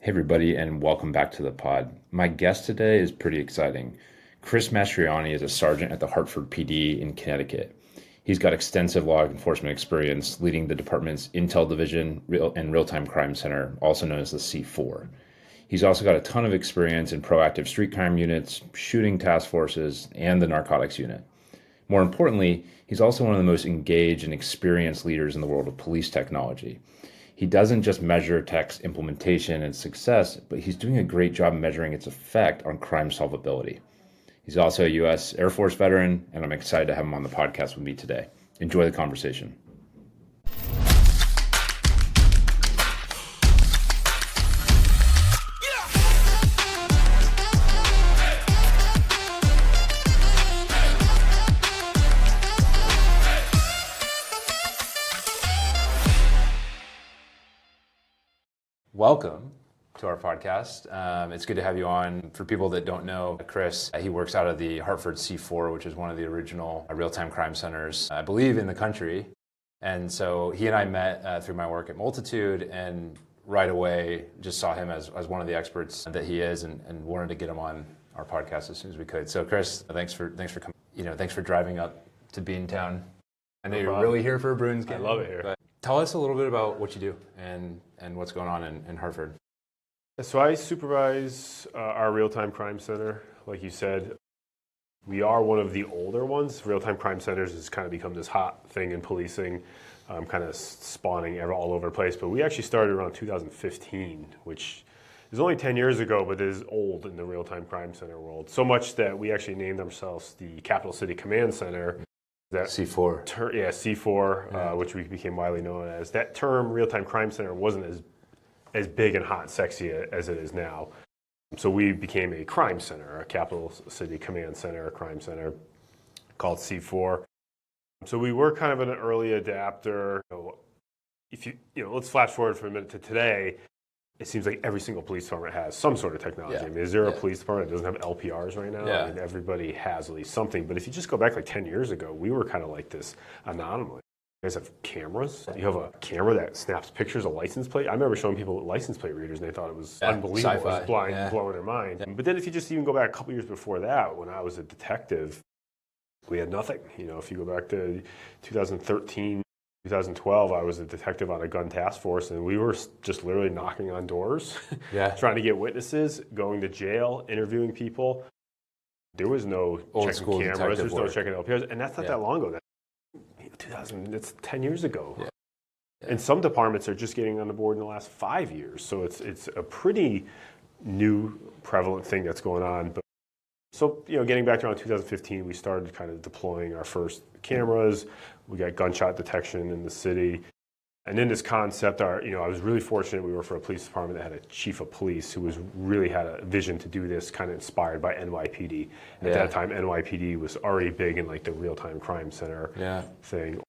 Hey, everybody, and welcome back to the pod. My guest today is pretty exciting. Chris Mastroianni is a sergeant at the Hartford PD in Connecticut. He's got extensive law enforcement experience leading the department's Intel Division and Real-Time Crime Center, also known as the C4. He's also got a ton of experience in proactive street crime units, shooting task forces, and the narcotics unit. More importantly, he's also one of the most engaged and experienced leaders in the world of police technology. He doesn't just measure tech's implementation and success, but he's doing a great job measuring its effect on crime solvability. He's also a U.S. Air Force veteran, and I'm excited to have him on the podcast with me today. Enjoy the conversation. Welcome to our podcast. It's good to have you on. For people that don't know Chris, he works out of the Hartford C4, which is one of the original real-time crime centers, I believe, in the country. And so he and I met through my work at Multitude, and right away just saw him as one of the experts that he is, and wanted to get him on our podcast as soon as we could. So Chris, thanks for coming. Thanks for driving up to Beantown. I know you're really here for a Bruins game. I love it here. But tell us a little bit about what you do and what's going on in Hartford. So I supervise our real-time crime center. Like you said, we are one of the older ones. Real-time crime centers has kind of become this hot thing in policing, kind of spawning all over the place. But we actually started around 2015, which is only 10 years ago, but is old in the real-time crime center world. So much that we actually named ourselves the Capital City Command Center. That C4. C4, which we became widely known as. That term, real-time crime center, wasn't as big and hot and sexy as it is now. So we became a crime center, a Capital City Command Center, a crime center called C4. So we were kind of an early adapter. If let's flash forward for a minute to today. It seems like every single police department has some sort of technology. Yeah. I mean, is there a police department that doesn't have LPRs right now? Yeah. I mean, everybody has at least something. But if you just go back like 10 years ago, we were kind of like this anomaly. You guys have cameras. You have a camera that snaps pictures of license plate. I remember showing people license plate readers, and they thought it was unbelievable. Sci-fi. It was blowing their mind. Yeah. But then if you just even go back a couple years before that, when I was a detective, we had nothing. If you go back to 2013, 2012, I was a detective on a gun task force, and we were just literally knocking on doors, trying to get witnesses, going to jail, interviewing people. There was no checking cameras, there's no checking LPRs, and that's not that long ago. It's 10 years ago. Yeah. And some departments are just getting on the board in the last 5 years, so it's a pretty new, prevalent thing that's going on. But so, getting back to around 2015, we started kind of deploying our first cameras. We got gunshot detection in the city. And in this concept, I was really fortunate. We worked for a police department that had a chief of police who really had a vision to do this, kind of inspired by NYPD. And at that time, NYPD was already big in like the real-time crime center thing.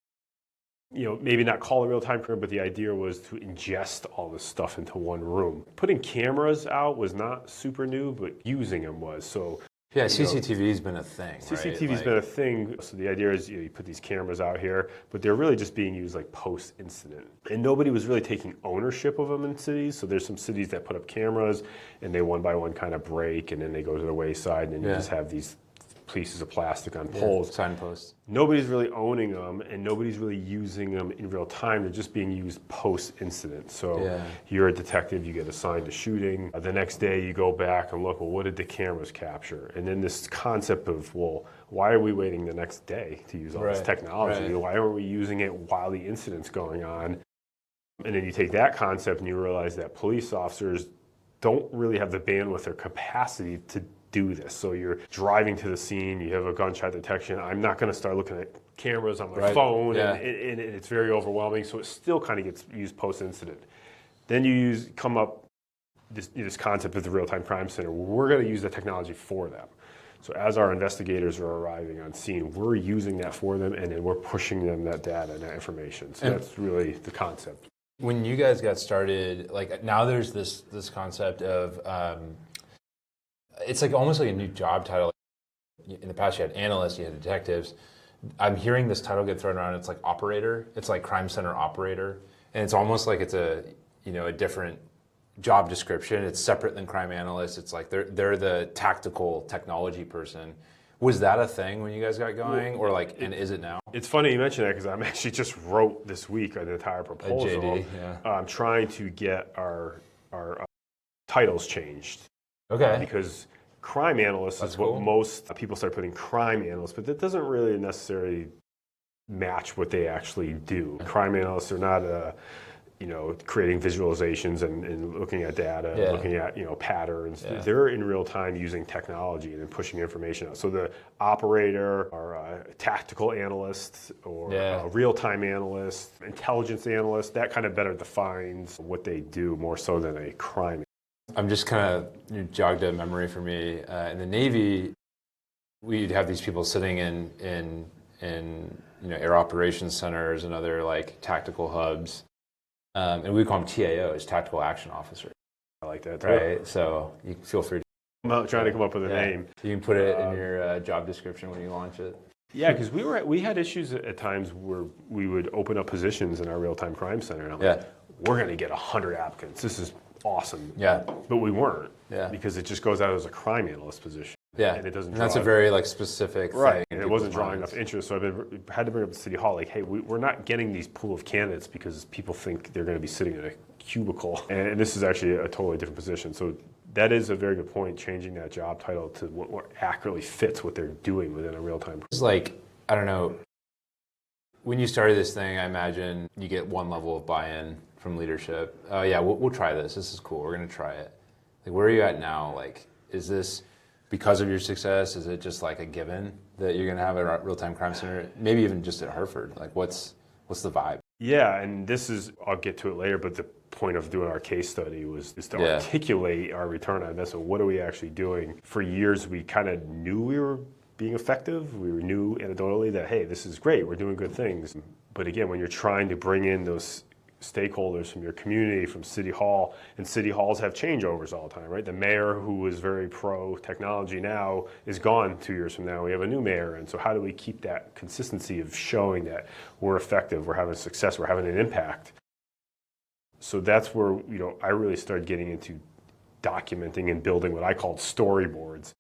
Maybe not call it real-time crime, but the idea was to ingest all this stuff into one room. Putting cameras out was not super new, but using them was. So CCTV's been a thing. CCTV's been a thing. So the idea is you put these cameras out here, but they're really just being used like post-incident. And nobody was really taking ownership of them in cities. So there's some cities that put up cameras and they one by one kind of break, and then they go to the wayside, and then you just have these pieces of plastic on poles. Signposts. Nobody's really owning them, and nobody's really using them in real time. They're just being used post-incident. So you're a detective, you get assigned a shooting. The next day you go back and look, well, what did the cameras capture? And then this concept of, well, why are we waiting the next day to use all this technology? Why aren't we using it while the incident's going on? And then you take that concept and you realize that police officers don't really have the bandwidth or capacity to do this. So you're driving to the scene, you have a gunshot detection. I'm not going to start looking at cameras on my phone, and it's very overwhelming. So it still kind of gets used post-incident. Then you come up this concept of the real-time crime center. We're going to use the technology for them. So as our investigators are arriving on scene, we're using that for them, and then we're pushing them that data and that information. So that's really the concept. When you guys got started, like now there's this concept of it's like almost like a new job title. In the past, you had analysts, you had detectives. I'm hearing this title get thrown around. It's like operator. It's like crime center operator, and it's almost like it's a different job description. It's separate than crime analyst. It's like they're the tactical technology person. Was that a thing when you guys got going, or like, and is it now? It's funny you mention that because I'm actually just wrote this week an entire proposal. A JD, yeah. I'm trying to get our titles changed. Okay. Because crime analyst is what most people start putting crime analyst, but that doesn't really necessarily match what they actually do. Crime analysts are not creating visualizations and looking at data, and looking at patterns. Yeah. They're in real time using technology and then pushing information out. So the operator or a tactical analyst or a real time analyst, intelligence analyst, that kind of better defines what they do more so than a crime. I'm just kind of jogged a memory for me. In the Navy, we'd have these people sitting in air operations centers and other like tactical hubs. And we call them TAOs, tactical action officers. I like that too. Right, so you feel free to... I'm not trying to come up with a name. You can put it in your job description when you launch it. Yeah, because we had issues at times where we would open up positions in our real-time crime center. And I'm like, we're going to get 100 applicants. This is awesome. Yeah. But we weren't. Yeah. Because it just goes out as a crime analyst position. Yeah. And it doesn't. And that's a very like specific thing. Right. And it wasn't drawing enough interest. So I had to bring up to City Hall, like, hey, we're not getting these pool of candidates because people think they're going to be sitting in a cubicle. And this is actually a totally different position. So that is a very good point, changing that job title to what accurately fits what they're doing within a real-time. It's like, I don't know, when you started this thing, I imagine you get one level of buy-in from leadership. Oh yeah, we'll try this. This is cool. We're going to try it. Like, where are you at now? Like, is this because of your success? Is it just like a given that you're going to have a real-time crime center? Maybe even just at Hartford. Like, what's the vibe? Yeah, and this is, I'll get to it later, but the point of doing our case study was just to articulate our return on investment. What are we actually doing? For years, we kind of knew we were being effective. We knew anecdotally that, hey, this is great. We're doing good things. But again, when you're trying to bring in those stakeholders from your community, from City Hall, and City Halls have changeovers all the time, right? The mayor, who was very pro-technology now, is gone 2 years from now. We have a new mayor, and so how do we keep that consistency of showing that we're effective, we're having success, we're having an impact? So that's where I really started getting into documenting and building what I called storyboards.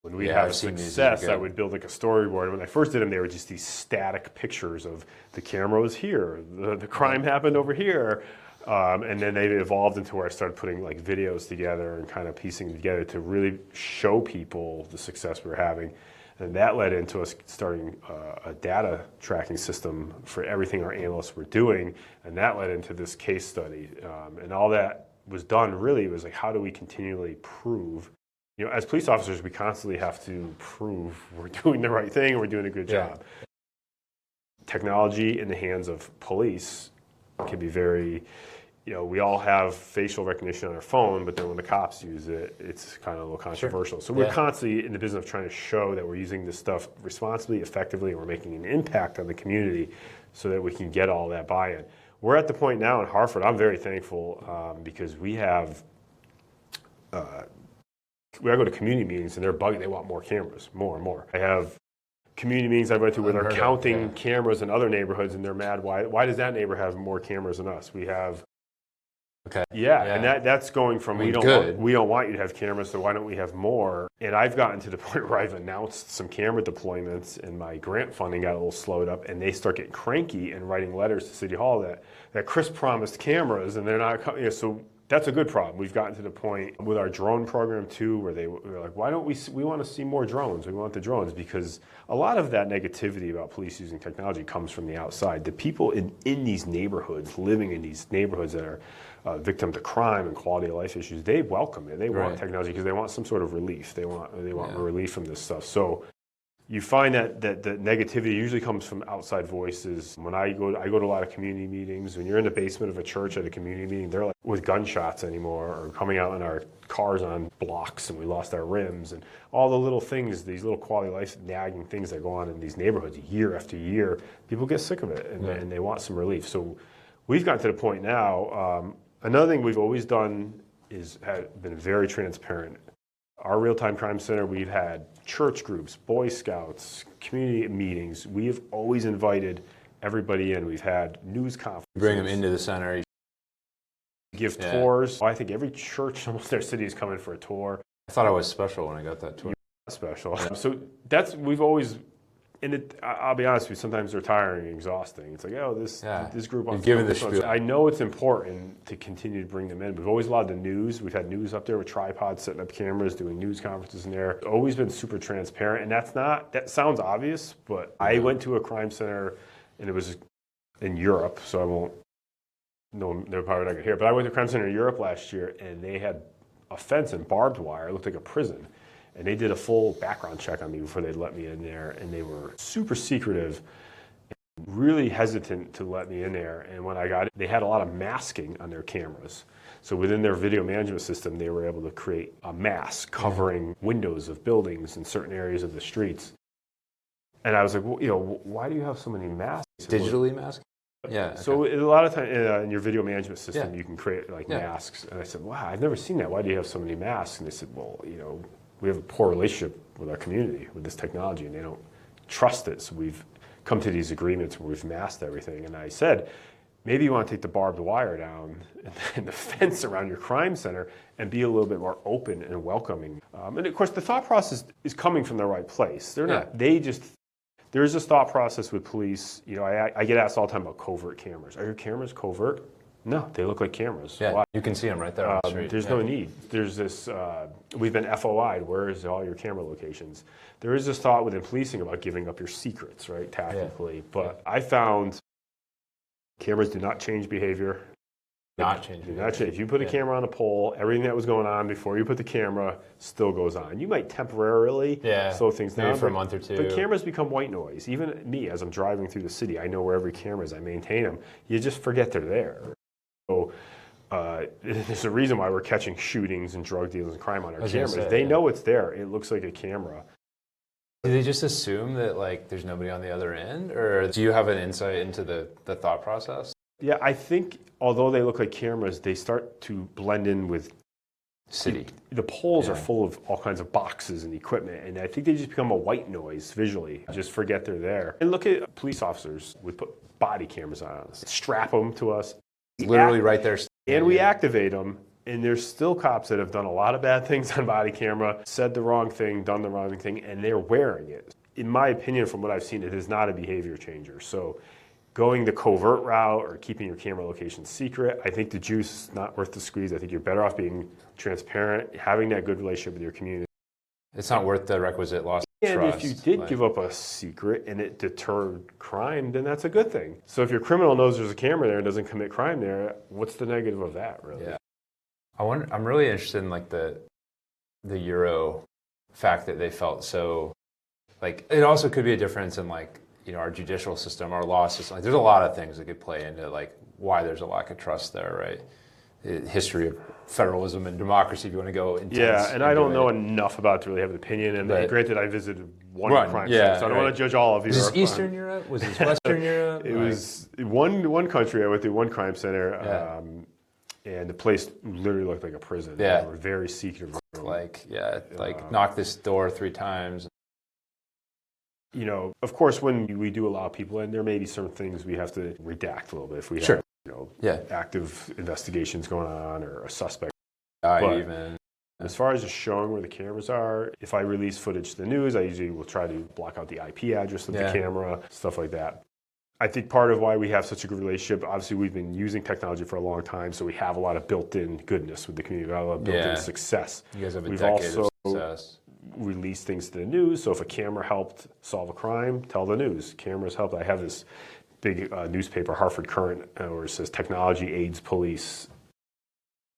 When we have success, I would build like a storyboard. When I first did them, they were just these static pictures of the camera was here, the crime happened over here, and then they evolved into where I started putting like videos together and kind of piecing them together to really show people the success we were having. And that led into us starting a data tracking system for everything our analysts were doing, and that led into this case study. And all that was done really was like, how do we continually prove? As police officers, we constantly have to prove we're doing the right thing and we're doing a good job. Technology in the hands of police can be very, we all have facial recognition on our phone, but then when the cops use it, it's kind of a little controversial. So we're constantly in the business of trying to show that we're using this stuff responsibly, effectively, and we're making an impact on the community so that we can get all that buy-in. We're at the point now in Hartford, I'm very thankful because we have I go to community meetings and they're bugging. They want more cameras, more and more. I have community meetings I went to where they're counting cameras in other neighborhoods and they're mad. Why does that neighbor have more cameras than us? We have. And that's going from we don't want you to have cameras, so why don't we have more? And I've gotten to the point where I've announced some camera deployments and my grant funding got a little slowed up, and they start getting cranky and writing letters to City Hall that Chris promised cameras and they're not coming. So that's a good problem. We've gotten to the point with our drone program too, where they were like, why don't we want to see more drones? We want the drones because a lot of that negativity about police using technology comes from the outside. The people in these neighborhoods, living in these neighborhoods that are victim to crime and quality of life issues, they welcome it. They want technology because they want some sort of relief. They want relief from this stuff. So you find that the negativity usually comes from outside voices. When I go to a lot of community meetings. When you're in the basement of a church at a community meeting, they're like with gunshots anymore, or coming out in our cars on blocks and we lost our rims, and all the little things, these little quality of life nagging things that go on in these neighborhoods year after year. People get sick of it and they want some relief. So we've gotten to the point now. Another thing we've always done is been very transparent. Our real-time crime center, we've had church groups, Boy Scouts, community meetings. We have always invited everybody in. We've had news conferences. Bring them into the center. Give tours. I think every church almost in their city is coming for a tour. I thought I was special when I got that tour. Special. So we've always, and I'll be honest with you, sometimes they're tiring and exhausting. It's like, oh, this group wants given the spiel. I know it's important to continue to bring them in. We've always allowed the news. We've had news up there with tripods, setting up cameras, doing news conferences in there. Always been super transparent, and that sounds obvious, but I went to a crime center, and it was in Europe, so I won't, no, they're probably not going to hear, but I went to a crime center in Europe last year, and they had a fence and barbed wire. It looked like a prison. And they did a full background check on me before they'd let me in there, and they were super secretive, and really hesitant to let me in there. And when I got it, they had a lot of masking on their cameras. So within their video management system, they were able to create a mask covering windows of buildings in certain areas of the streets. And I was like, well, why do you have so many masks? Digitally masked? Yeah. Okay. So a lot of times in your video management system, you can create masks. And I said, wow, I've never seen that. Why do you have so many masks? And they said, well, we have a poor relationship with our community with this technology, and they don't trust it. So we've come to these agreements where we've masked everything. And I said, maybe you want to take the barbed wire down and the fence around your crime center and be a little bit more open and welcoming. And of course, the thought process is coming from the right place. They're not. There's this thought process with police. I get asked all the time about covert cameras. Are your cameras covert? No, they look like cameras. Yeah, Why? you can see them right there on the street. There's no need. There's this, we've been FOI'd, where is all your camera locations? There is this thought within policing about giving up your secrets, right, tactically. But I found cameras do not change behavior. Do not change. If you put a camera on a pole, everything that was going on before you put the camera still goes on. You might temporarily slow things down. Maybe for a month or two. But cameras become white noise. Even me, as I'm driving through the city, I know where every camera is. I maintain them. You just forget they're there. So there's a reason why we're catching shootings and drug deals and crime on our cameras. They know it's there. It looks like a camera. Do they just assume that there's nobody on the other end, or do you have an insight into the thought process? Yeah, I think although they look like cameras, they start to blend in with city. The poles are full of all kinds of boxes and equipment, and I think they just become a white noise visually. Just forget they're there. And look at police officers. We put body cameras on us, strap them to us. Literally right there. And we activate them, and there's still cops that have done a lot of bad things on body camera, said the wrong thing, done the wrong thing, and they're wearing it. In my opinion, from what I've seen, it is not a behavior changer. So going the covert route or keeping your camera location secret, I think the juice is not worth the squeeze. I think you're better off being transparent, having that good relationship with your community. It's not worth the requisite loss of trust. And if you did give up a secret and it deterred crime, then that's a good thing. So if your criminal knows there's a camera there and doesn't commit crime there, what's the negative of that, really? Yeah. I'm really interested in the Euro fact that they felt so, it also could be a difference in our judicial system, our law system. There's a lot of things that could play into why there's a lack of trust there, right? The history of federalism and democracy, if you want to go intense. Yeah, and I don't know enough about to really have an opinion. And granted, I visited one crime center, so I don't want to judge all of you. Was this Eastern Europe? Was this Western Europe? It was one country. I went to one crime center, and the place literally looked like a prison. Yeah. They were very secretive. Knock this door 3 times. Of course, when we do allow people in, there may be certain things we have to redact a little bit if we have active investigations going on or a suspect. As far as just showing where the cameras are, if I release footage to the news, I usually will try to block out the IP address of the camera, stuff like that. I think part of why we have such a good relationship, obviously we've been using technology for a long time, so we have a lot of built-in goodness with the community, a lot of built-in success. You guys have a decade of success. Release things to the news, so if a camera helped solve a crime, tell the news. Cameras helped. I have this big newspaper, Hartford Current, where it says technology aids police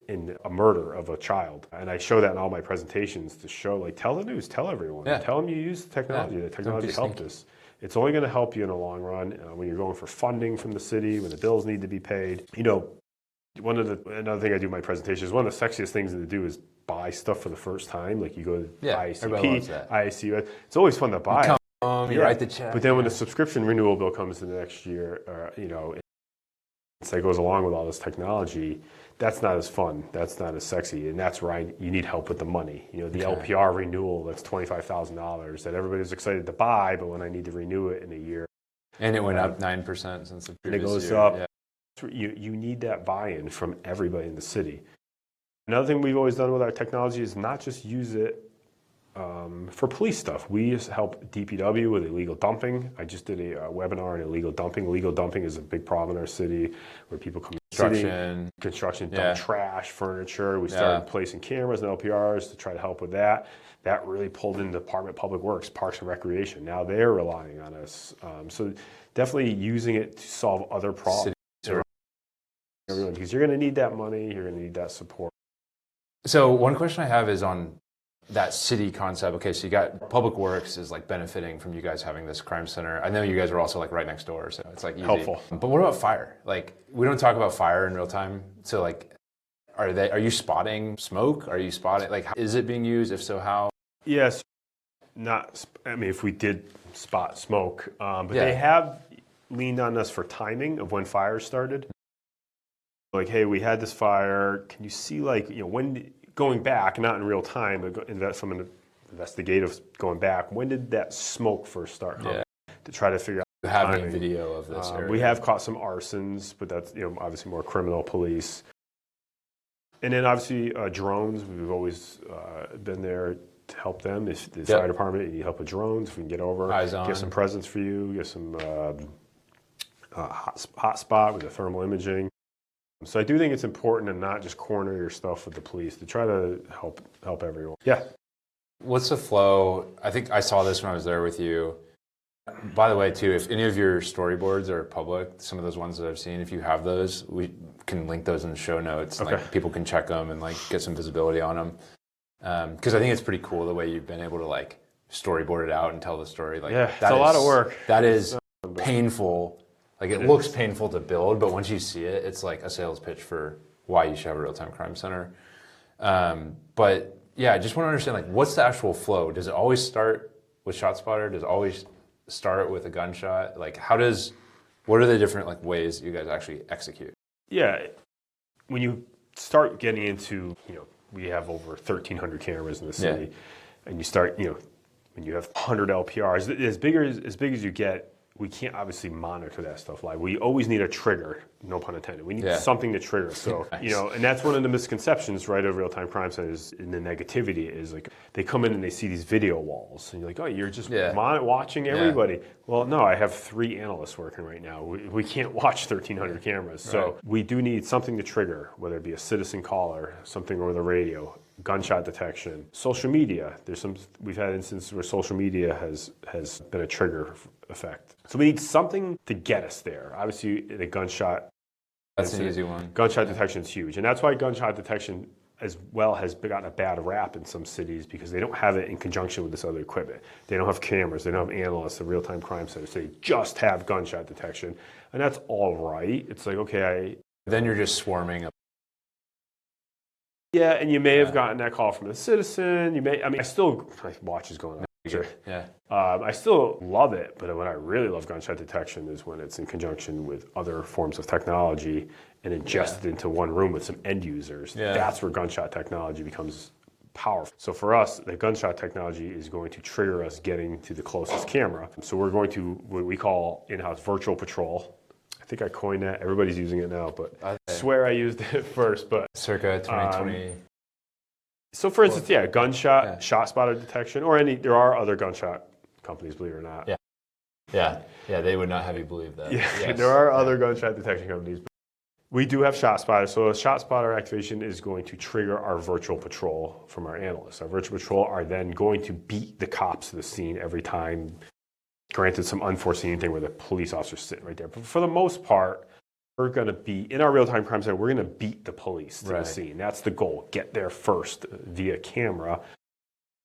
in a murder of a child. And I show that in all my presentations to show, tell the news, tell everyone. Tell them you use the technology. The technology helped us. It's only going to help you in the long run when you're going for funding from the city, when the bills need to be paid. Another thing I do in my presentations, one of the sexiest things to do is buy stuff for the first time. You go to IACP, IACU. It's always fun to buy. You write the check. But then when the subscription renewal bill comes in the next year, it goes along with all this technology, that's not as fun. That's not as sexy. And that's where you need help with the money. The LPR renewal, that's $25,000 that everybody's excited to buy, but when I need to renew it in a year. And it went up 9% since the previous year. And it goes up. You need that buy-in from everybody in the city. Another thing we've always done with our technology is not just use it for police stuff. We just help DPW with illegal dumping. I just did a webinar on illegal dumping. Illegal dumping is a big problem in our city where people come construction, dump trash, furniture. We started placing cameras and LPRs to try to help with that. That really pulled in the Department of Public Works, Parks and Recreation. Now they're relying on us. So definitely using it to solve other problems. Because you're going to need that money, you're going to need that support. So one question I have is on that city concept. Okay, so you got Public Works is like benefiting from you guys having this crime center. I know you guys are also like right next door, so it's like easy. Helpful. But what about fire? Like we don't talk about fire in real time. So like, are you spotting smoke? Are you spotting, like, is it being used? If so, how? Yes, if we did spot smoke, but they have leaned on us for timing of when fires started. Like, hey, we had this fire. Can you see, like, when going back, not in real time, but from an investigative going back, when did that smoke first start coming? To try to figure out. Having a video of this area. We have caught some arsons, but that's obviously more criminal police. And then obviously drones. We've always been there to help them. If the fire department, you need help with drones, if we can get over, get some presents for you, get some hot spot with the thermal imaging. So I do think it's important to not just corner your stuff with the police, to try to help everyone. Yeah. What's the flow? I think I saw this when I was there with you. By the way, too, if any of your storyboards are public, some of those ones that I've seen, if you have those, we can link those in the show notes. Okay. Like people can check them and like get some visibility on them. Because I think it's pretty cool the way you've been able to like storyboard it out and tell the story. Like, it's a lot of work. That is painful. Like it looks painful to build, but once you see it, it's like a sales pitch for why you should have a real-time crime center. But yeah, I just want to understand, like, what's the actual flow? Does it always start with ShotSpotter? Does it always start with a gunshot? Like, what are the different like ways you guys actually execute? Yeah, when you start getting into, we have over 1,300 cameras in the city, and you start, when you have 100 LPRs, as big as you get, we can't obviously monitor that stuff live. We always need a trigger, no pun intended. We need something to trigger. So, nice. And that's one of the misconceptions, right, of real-time crime centers, and the negativity is like, they come in and they see these video walls, and you're like, oh, you're just watching everybody. Yeah. Well, no, I have 3 analysts working right now. We can't watch 1,300 cameras. So we do need something to trigger, whether it be a citizen caller, something over the radio, gunshot detection, social media. We've had instances where social media has been a trigger effect. So we need something to get us there. Obviously, the gunshot. That's an easy one. Gunshot detection is huge, and that's why gunshot detection as well has gotten a bad rap in some cities, because they don't have it in conjunction with this other equipment. They don't have cameras. They don't have analysts of real-time crime centers. They just have gunshot detection, and that's all right. It's like, okay, then you're just swarming. Yeah, and you may have gotten that call from a citizen. My watch is going on. Yeah. I still love it, but when I really love gunshot detection is when it's in conjunction with other forms of technology and ingested into one room with some end users. Yeah. That's where gunshot technology becomes powerful. So for us, the gunshot technology is going to trigger us getting to the closest camera. So we're going to what we call in-house virtual patrol. I think I coined that. Everybody's using it now, but I swear I used it first. But circa 2020. So for instance, gunshot, ShotSpotter detection, there are other gunshot companies, believe it or not. Yeah, they would not have you believe that. Yeah, yes. There are other gunshot detection companies. But we do have ShotSpotter, so a ShotSpotter activation is going to trigger our virtual patrol from our analysts. Our virtual patrol are then going to beat the cops to the scene every time. Granted, some unforeseen thing where the police officer's sitting right there. But for the most part, we're going to be, in our real-time crime center, we're going to beat the police to the scene. That's the goal. Get there first via camera.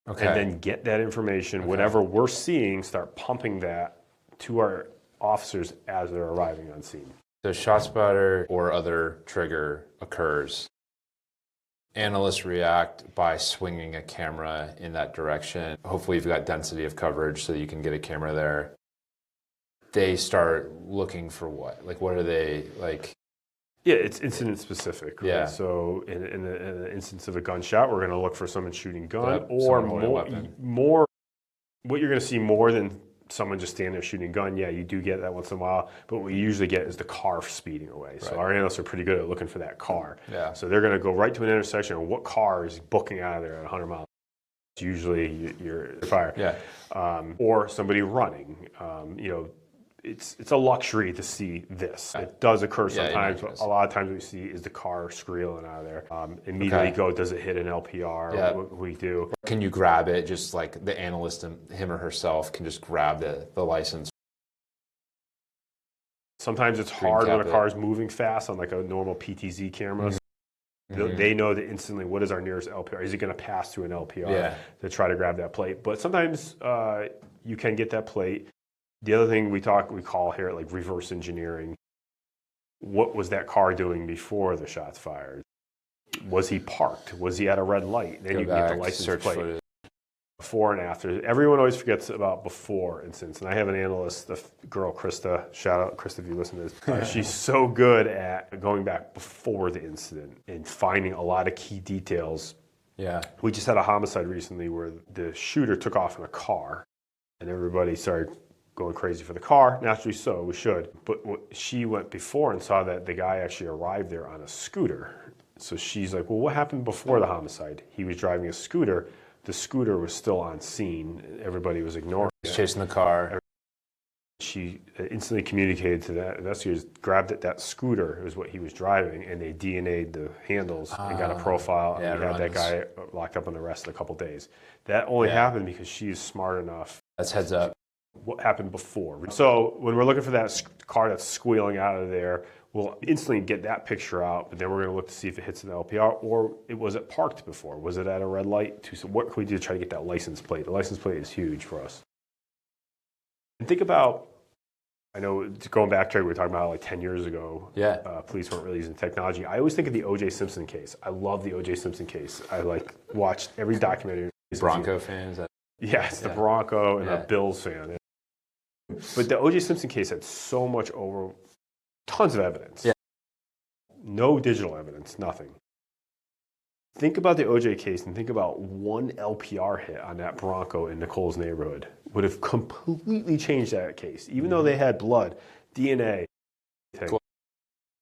Okay. And then get that information, whatever we're seeing, start pumping that to our officers as they're arriving on scene. So ShotSpotter or other trigger occurs. Analysts react by swinging a camera in that direction. Hopefully you've got density of coverage so that you can get a camera there. They start looking for what? Like, what are they like? Yeah, it's incident specific. Right? Yeah. So in the instance of a gunshot, we're going to look for someone shooting gun, or more. What you're going to see more than someone just standing there shooting a gun, yeah, you do get that once in a while, but what we usually get is the car speeding away. So our analysts are pretty good at looking for that car. Yeah. So they're going to go right to an intersection, and what car is booking out of there at 100 miles? It's usually your fire. Yeah. Or somebody running. You know, it's a luxury to see this. It does occur sometimes, but a lot of times what we see is the car squealing out of there. Immediately go, does it hit an LPR? Yeah. What we do. Can you grab it, just like the analyst, him or herself, can just grab the license? Sometimes it's hard when a car is moving fast on like a normal PTZ camera. They know that instantly what is our nearest LPR. Is it going to pass through an LPR to try to grab that plate? But sometimes you can get that plate. The other thing we call here like reverse engineering. What was that car doing before the shots fired? Was he parked? Was he at a red light? Then you can get the license plate. Footage. Before and after. Everyone always forgets about before incidents. And I have an analyst, the girl Krista, shout out Krista if you listen to this. She's so good at going back before the incident and finding a lot of key details. Yeah. We just had a homicide recently where the shooter took off in a car and everybody started going crazy for the car. Naturally so, we should. But she went before and saw that the guy actually arrived there on a scooter. So she's like, well, what happened before the homicide? He was driving a scooter. The scooter was still on scene. Everybody was ignoring it. He's chasing the car. She instantly communicated to that investigators, grabbed that scooter was what he was driving, and they DNA'd the handles and got a profile, and we had that guy locked up on the arrest in a couple days. That only happened because she is smart enough. That's heads up. What happened before. So when we're looking for that car that's squealing out of there, we'll instantly get that picture out, but then we're going to look to see if it hits an LPR or was it parked before? Was it at a red light? So what can we do to try to get that license plate? The license plate is huge for us. And think about, I know going back to we were talking about like 10 years ago, police weren't really using technology. I always think of the O.J. Simpson case. I love the O.J. Simpson case. I watched every documentary. Bronco fans. Yeah, it's the Bronco and the Bills fan. But the O.J. Simpson case had so much tons of evidence. Yeah. No digital evidence, nothing. Think about the O.J. case and think about one LPR hit on that Bronco in Nicole's neighborhood. Would have completely changed that case, even though they had blood, DNA. Cool.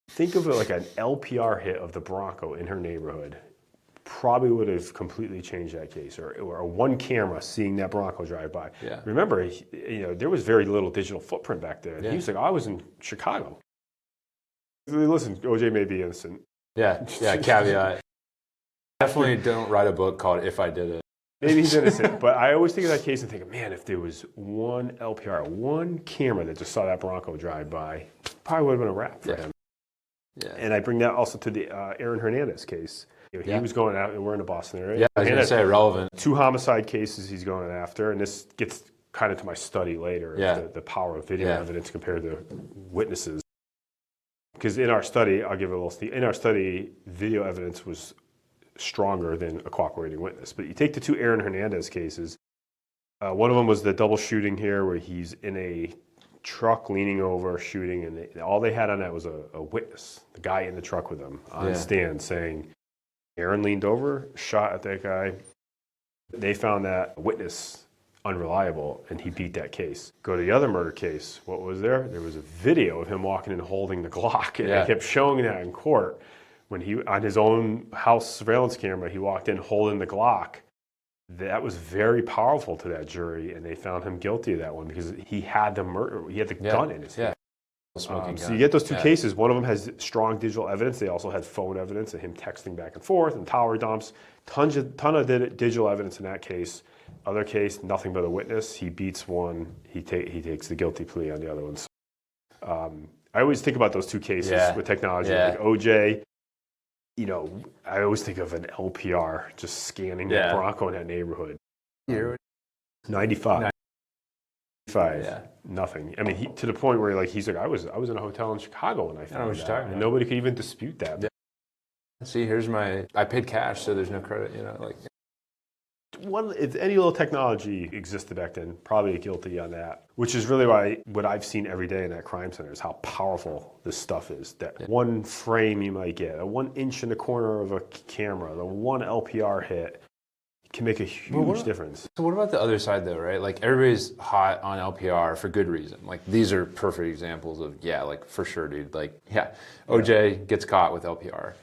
Think of it like an LPR hit of the Bronco in her neighborhood. Probably would have completely changed that case, or one camera seeing that Bronco drive by. Yeah. Remember, there was very little digital footprint back there. Yeah. He was like, I was in Chicago. Listen, OJ may be innocent. Yeah, caveat. Definitely don't write a book called If I Did It. Maybe he's innocent, but I always think of that case and think, man, if there was one LPR, one camera that just saw that Bronco drive by, probably would have been a wrap for him. Yeah. And I bring that also to the Aaron Hernandez case. He was going out, and we're in the Boston area. Yeah, I was going to say relevant. 2 homicide cases he's going after, and this gets kind of to my study later, the power of video evidence compared to witnesses. Because in our study, I'll give it a little, in our study, video evidence was stronger than a cooperating witness. But you take the 2 Aaron Hernandez cases, one of them was the double shooting here where he's in a truck leaning over shooting, and all they had on that was a witness, the guy in the truck with him on stand saying, Aaron leaned over, shot at that guy. They found that witness unreliable, and he beat that case. Go to the other murder case. What was there? There was a video of him walking and holding the Glock, and they kept showing that in court. When he, on his own house surveillance camera, he walked in holding the Glock. That was very powerful to that jury, and they found him guilty of that one because he had the murder. He had the gun in his hand. So you get those 2 cases. One of them has strong digital evidence. They also had phone evidence of him texting back and forth and tower dumps. Ton of digital evidence in that case. Other case, nothing but a witness. He beats one. He takes the guilty plea on the other one. So, I always think about those 2 cases with technology. Like OJ, I always think of an LPR just scanning the Bronco in that neighborhood. 95. Nothing. I mean, to the point where he's like, I was in a hotel in Chicago when I found that, and nobody could even dispute that. Yeah. See, I paid cash, so there's no credit. If any little technology existed back then, probably guilty on that. Which is really why what I've seen every day in that crime center is how powerful this stuff is. That one frame you might get, a 1 inch in the corner of a camera, the one LPR hit can make a huge difference. So what about the other side though, right? Like everybody's hot on LPR for good reason. Like these are perfect examples of, yeah, like for sure, dude. Like, yeah, OJ gets caught with LPR.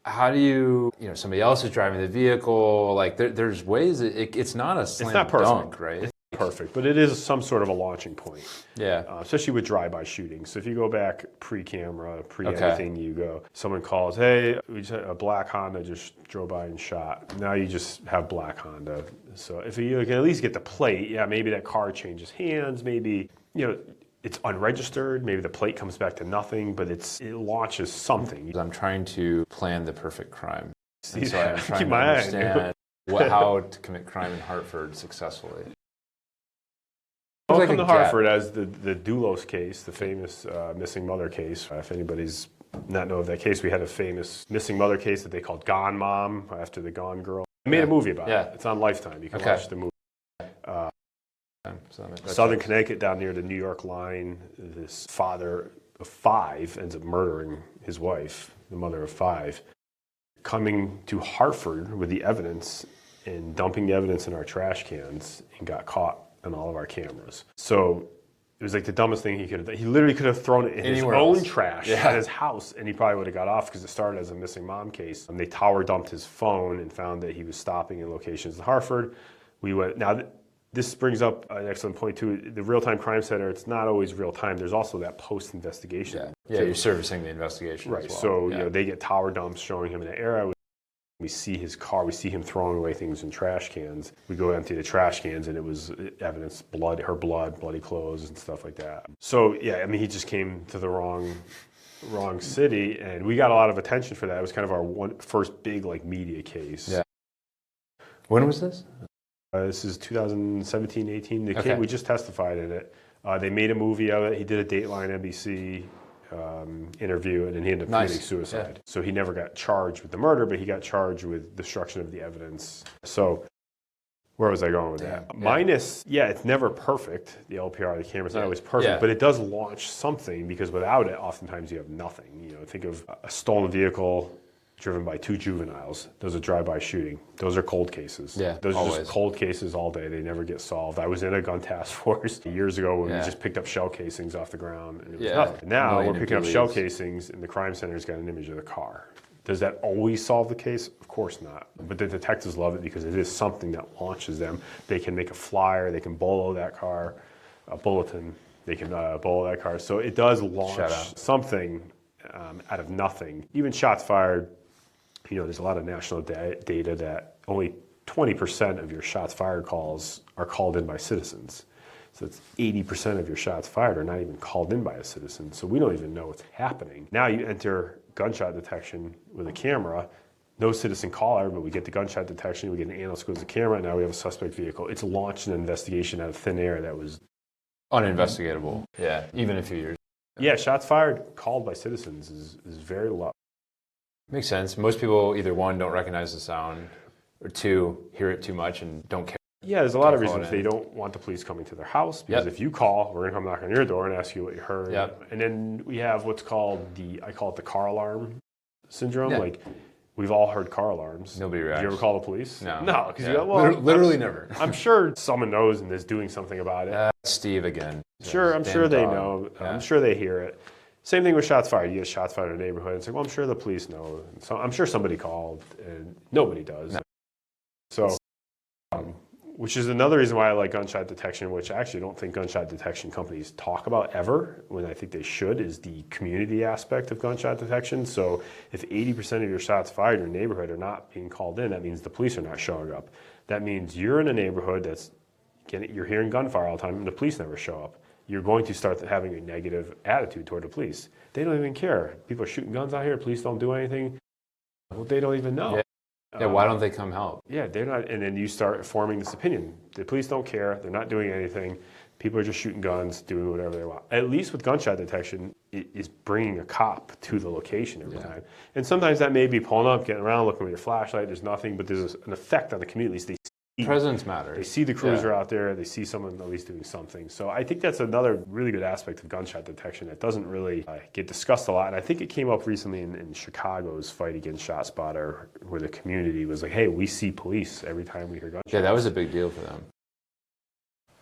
How do you know, somebody else is driving the vehicle, like there's ways, it's not a slam dunk, right? It's perfect, but it is some sort of a launching point. Yeah. Especially with drive-by shootings. So if you go back pre-camera, pre-anything, you go, someone calls, hey, we just had a black Honda just drove by and shot. Now you just have black Honda. So if you can at least get the plate, yeah, maybe that car changes hands, maybe, you know, it's unregistered, maybe the plate comes back to nothing, but it launches something. I'm trying to plan the perfect crime. And so I'm trying Keep to my understand how to commit crime in Hartford successfully. Welcome to Hartford as the Doulos case, the famous missing mother case. If anybody's not know of that case, we had a famous missing mother case that they called Gone Mom, after the Gone Girl. I made a movie about it. It's on Lifetime. You can watch the movie. Southern Connecticut, down near the New York line, this father of 5 ends up murdering his wife, the mother of 5, coming to Hartford with the evidence and dumping the evidence in our trash cans, and got caught on all of our cameras. So it was like the dumbest thing he could have done. He literally could have thrown it in his own trash at his house, and he probably would have got off, because it started as a missing mom case. They tower dumped his phone and found that he was stopping in locations in Hartford. We went, now this brings up an excellent point too. The real-time crime center, it's not always real time. There's also that post-investigation. Yeah, you're servicing the investigation right. as well. So you know, they get tower dumps showing him in the area. We see his car, we see him throwing away things in trash cans. We go empty the trash cans, and it was evidence, blood, her blood, bloody clothes and stuff like that. So yeah, I mean, he just came to the wrong city, and we got a lot of attention for that. It was kind of our first big like media case. Yeah. When was this? This is 2017, 18. We just testified in it. They made a movie of it. He did a Dateline NBC interview, and then he ended up committing suicide. Yeah. So he never got charged with the murder, but he got charged with destruction of the evidence. So where was I going with that? Yeah. Minus, it's never perfect. The LPR, the camera's not always perfect, but it does launch something, because without it, oftentimes you have nothing. You know, think of a stolen vehicle driven by 2 juveniles. Those are drive-by shooting. Those are cold cases. Yeah, those are just cold cases all day. They never get solved. I was in a gun task force years ago when we just picked up shell casings off the ground, and it was nothing. Now we're picking up shell casings, and the crime center's got an image of the car. Does that always solve the case? Of course not. But the detectives love it, because it is something that launches them. They can make a flyer. They can bolo that car, a bulletin. They can bolo that car. So it does launch something out of nothing. Even shots fired. You know, there's a lot of national data that only 20% of your shots fired calls are called in by citizens. So it's 80% of your shots fired are not even called in by a citizen. So we don't even know what's happening. Now you enter gunshot detection with a camera, no citizen caller, but we get the gunshot detection, we get an analyst goes to the camera, and now we have a suspect vehicle. It's launched an investigation out of thin air that was uninvestigatable. Yeah, even a few years. Yeah, shots fired called by citizens is very low. Makes sense. Most people either 1, don't recognize the sound, or 2, hear it too much and don't care. Yeah, there's a lot of reasons. They don't want the police coming to their house, because if you call, we're going to come knock on your door and ask you what you heard. And then we have what's called I call it the car alarm syndrome. Like, we've all heard car alarms. Nobody reacts. Do you ever call the police? No. No, because you go, well, literally never. I'm sure someone knows and is doing something about it. Steve again. Sure, I'm sure they know. I'm sure they hear it. Same thing with shots fired. You get shots fired in a neighborhood. It's like, well, I'm sure the police know. So I'm sure somebody called, and nobody does. No. So, which is another reason why I like gunshot detection, which I actually don't think gunshot detection companies talk about ever, when I think they should, is the community aspect of gunshot detection. So if 80% of your shots fired in your neighborhood are not being called in, that means the police are not showing up. That means you're in a neighborhood you're hearing gunfire all the time, and the police never show up. You're going to start having a negative attitude toward the police. They don't even care. People are shooting guns out here. Police don't do anything. Well, they don't even know. Yeah, why don't they come help? Yeah, they're not. And then you start forming this opinion. The police don't care. They're not doing anything. People are just shooting guns, doing whatever they want. At least with gunshot detection, it is bringing a cop to the location every time. And sometimes that may be pulling up, getting around, looking with your flashlight. There's nothing, but there's an effect on the community. They Presence They matters. see the cruiser out there. They see someone at least doing something. So I think that's another really good aspect of gunshot detection that doesn't really get discussed a lot. And I think it came up recently in Chicago's fight against ShotSpotter, where the community was like, "Hey, we see police every time we hear gunshots." Yeah, that was a big deal for them.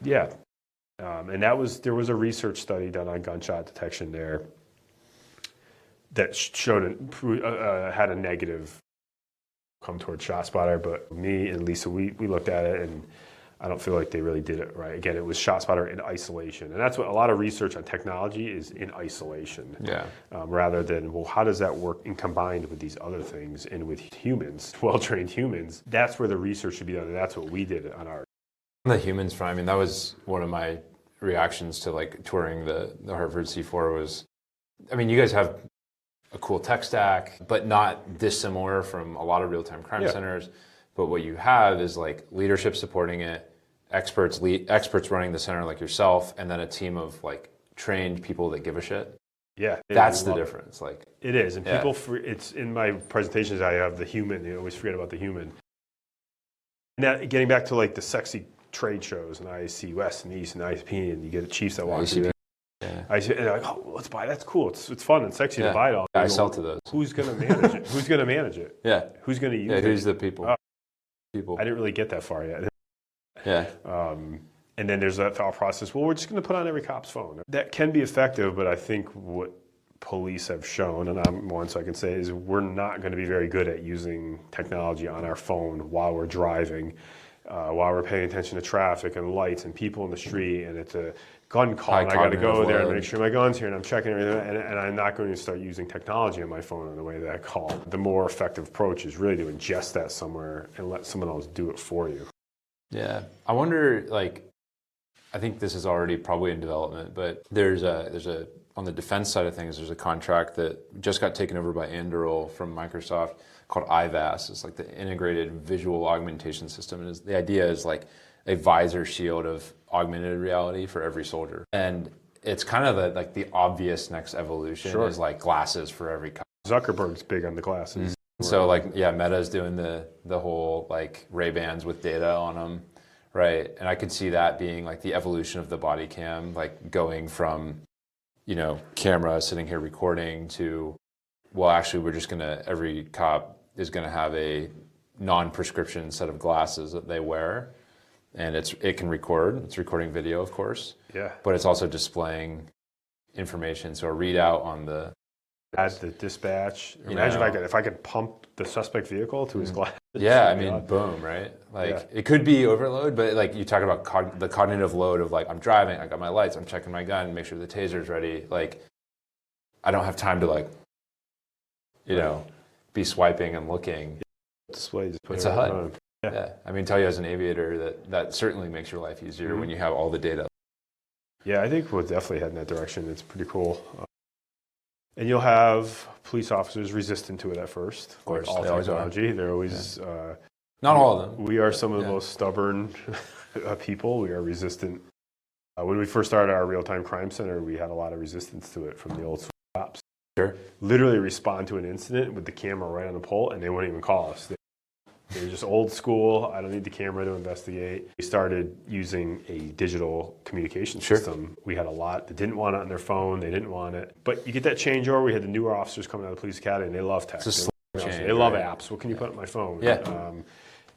Yeah, and there was a research study done on gunshot detection there that showed had a negative come towards ShotSpotter, but me and Lisa, we looked at it, and I don't feel like they really did it right. Again, it was ShotSpotter in isolation, and that's what a lot of research on technology is, in isolation. Yeah. Rather than, well, how does that work and combined with these other things and with humans, well-trained humans? That's where the research should be done, and that's what we did on our. The humans front, I mean, that was one of my reactions to like touring the Hartford C4 was, I mean, you guys have a cool tech stack, but not dissimilar from a lot of real-time crime centers. But what you have is like leadership supporting it, experts running the center like yourself, and then a team of like trained people that give a shit. Yeah, that's the difference. Like it is, and people, it's in my presentations. I have the human. You always forget about the human. Now, getting back to like the sexy trade shows and ISC West and East and ISP, and you get the chiefs that walk through there. I say, and they're like, oh, well, let's buy. That's cool. It's fun and sexy to buy it all. I sell to those. Who's going to manage it? Who's going to manage it? Yeah. Who's going to use it? Who's the people? People. I didn't really get that far yet. Yeah. And then there's that thought process. Well, we're just going to put on every cop's phone. That can be effective, but I think what police have shown, and I'm one, so I can say, is we're not going to be very good at using technology on our phone while we're driving, while we're paying attention to traffic and lights and people in the street, and it's a gun call, and I got to go there and make sure my gun's here, and I'm checking everything, and I'm not going to start using technology on my phone on the way to that call. The more effective approach is really to ingest that somewhere and let someone else do it for you. Yeah, I wonder, like, I think this is already probably in development, but there's a on the defense side of things, there's a contract that just got taken over by Anduril from Microsoft called IVAS. It's like the integrated visual augmentation system, and the idea is like a visor shield of augmented reality for every soldier. And it's kind of like the obvious next evolution is like glasses for every cop. Zuckerberg's big on the glasses. So like, yeah, Meta's doing the whole like Ray-Bans with data on them, right? And I could see that being like the evolution of the body cam, like going from, you know, camera sitting here recording to, well, actually we're just gonna, every cop is gonna have a non-prescription set of glasses that they wear. And it can record. It's recording video, of course. Yeah. But it's also displaying information. So a readout on the add the dispatch. Imagine if I could pump the suspect vehicle to his glasses. Yeah, I mean, boom, right? Like it could be overload, but like you talk about the cognitive load of like I'm driving, I got my lights, I'm checking my gun, make sure the taser's ready. Like I don't have time to like, you know, be swiping and looking. Display, just put it's a HUD. Yeah, I mean, tell you as an aviator that certainly makes your life easier when you have all the data. Yeah, I think we'll definitely head in that direction. It's pretty cool. And you'll have police officers resistant to it at first. Of course, like all technology. They're always... not all of them. We are some of the most stubborn people. We are resistant. When we first started our real-time crime center, we had a lot of resistance to it from the old cops. Sure. Literally respond to an incident with the camera right on the pole, and they wouldn't even call us. They were just old school. I don't need the camera to investigate. We started using a digital communication system. We had a lot that didn't want it on their phone. They didn't want it. But you get that changeover. We had the newer officers coming out of the police academy, and they love tech. They love apps. What can you put on my phone? Yeah.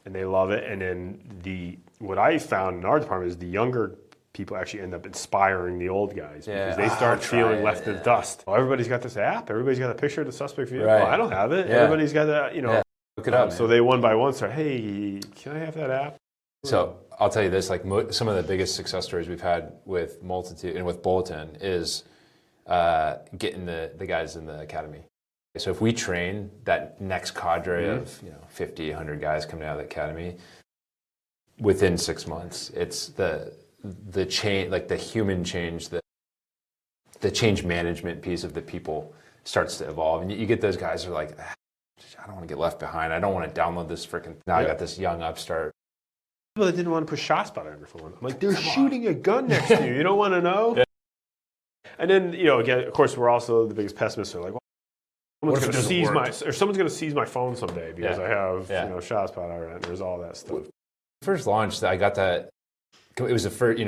And they love it. And then what I found in our department is the younger people actually end up inspiring the old guys because they start feeling left in the dust. Oh, everybody's got this app. Everybody's got a picture of the suspect vehicle. Right. I don't have it. Everybody's got that, you know. Yeah. Look it up, so they one by one start, hey, can I have that app? So I'll tell you this, like some of the biggest success stories we've had with Multitude and with Bulletin is getting the guys in the academy. So if we train that next cadre of 50, 100 guys coming out of the academy, within 6 months, it's the change, like the human change, the change management piece of the people starts to evolve. And you get those guys who are like, I don't want to get left behind. I don't want to download this freaking. Now I got this young upstart. People that didn't want to put ShotSpotter on their phone. I'm like, they're shooting a gun next to you. You don't want to know? Yeah. And then, again, of course, we're also the biggest pessimists. They're like, well, someone's going to seize my phone someday because I have ShotSpotter on it. There's all that stuff. First launch, I got that. It was the first,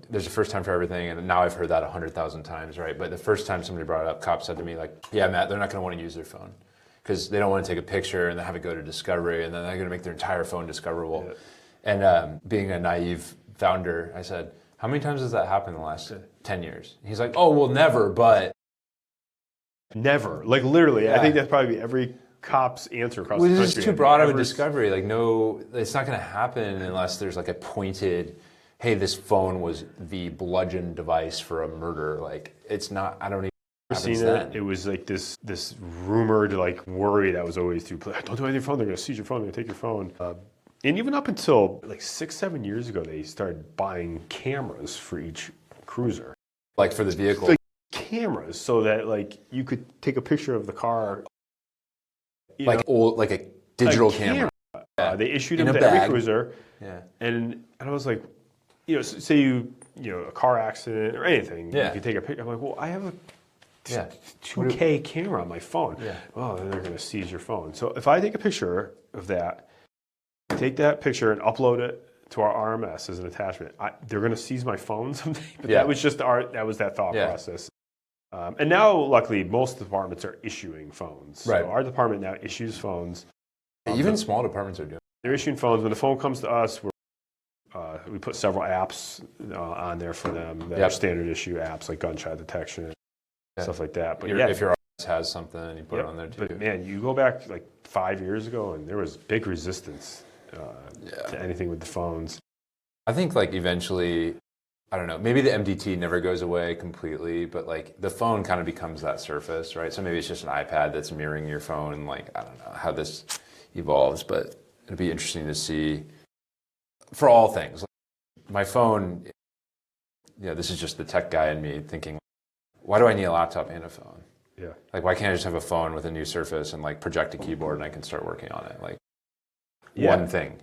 there's a first time for everything, and now I've heard that 100,000 times, right? But the first time somebody brought it up, cops said to me, like, yeah, Matt, they're not going to want to use their phone because they don't want to take a picture and then have it go to discovery, and then they're going to make their entire phone discoverable. Yeah. And being a naive founder, I said, how many times has that happened in the last 10 years? He's like, oh, well, never, but. Never. Like, literally, yeah. I think that's probably every cop's answer across the country. It's too broad of a discovery. Like, no, it's not going to happen unless there's like a pointed, hey, this phone was the bludgeon device for a murder. Like, it's not, I don't even seen it. It was like this rumored like worry that was always through, don't do anything with your phone, they're going to seize your phone, they're going to take your phone. And even up until like 6-7 years ago, they started buying cameras for each cruiser. Like for the vehicle? Like cameras, so that like you could take a picture of the car. Like a digital camera. Yeah. They issued them to every cruiser. Yeah. And I was like, say a car accident or anything, you can take a picture. I'm like, well, I have a 2K camera on my phone. Yeah. Oh, then they're going to seize your phone. So if I take a picture of that, take that picture and upload it to our RMS as an attachment, they're going to seize my phone someday. But that was just that thought process. And now, luckily, most departments are issuing phones. Right. So our department now issues phones. Even small departments are doing it. They're issuing phones. When the phone comes to us, we put several apps on there for them that are standard issue apps like gunshot detection, stuff like that. But if your RMS has something, you put it on there too. But man, you go back like 5 years ago, and there was big resistance to anything with the phones. I think like eventually, I don't know, maybe the MDT never goes away completely, but like the phone kind of becomes that surface, right? So maybe it's just an iPad that's mirroring your phone. Like, I don't know how this evolves, but it'd be interesting to see for all things. My phone, this is just the tech guy in me thinking, why do I need a laptop and a phone? Yeah. Like, why can't I just have a phone with a new surface and like project a keyboard and I can start working on it? Like, one thing.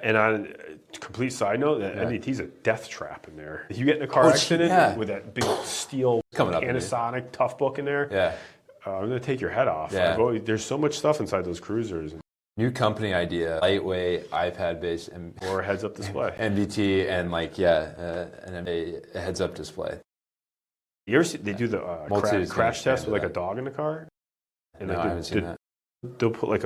And on a complete side note, that MDT's a death trap in there. If you get in a car accident with that big steel Panasonic tough book in there, I'm going to take your head off. Yeah. There's so much stuff inside those cruisers. New company idea, lightweight, iPad-based. Or a heads-up display. MDT and a heads-up display. You ever see, they do the crash test with like a dog in the car? And no, I haven't seen that. They'll put like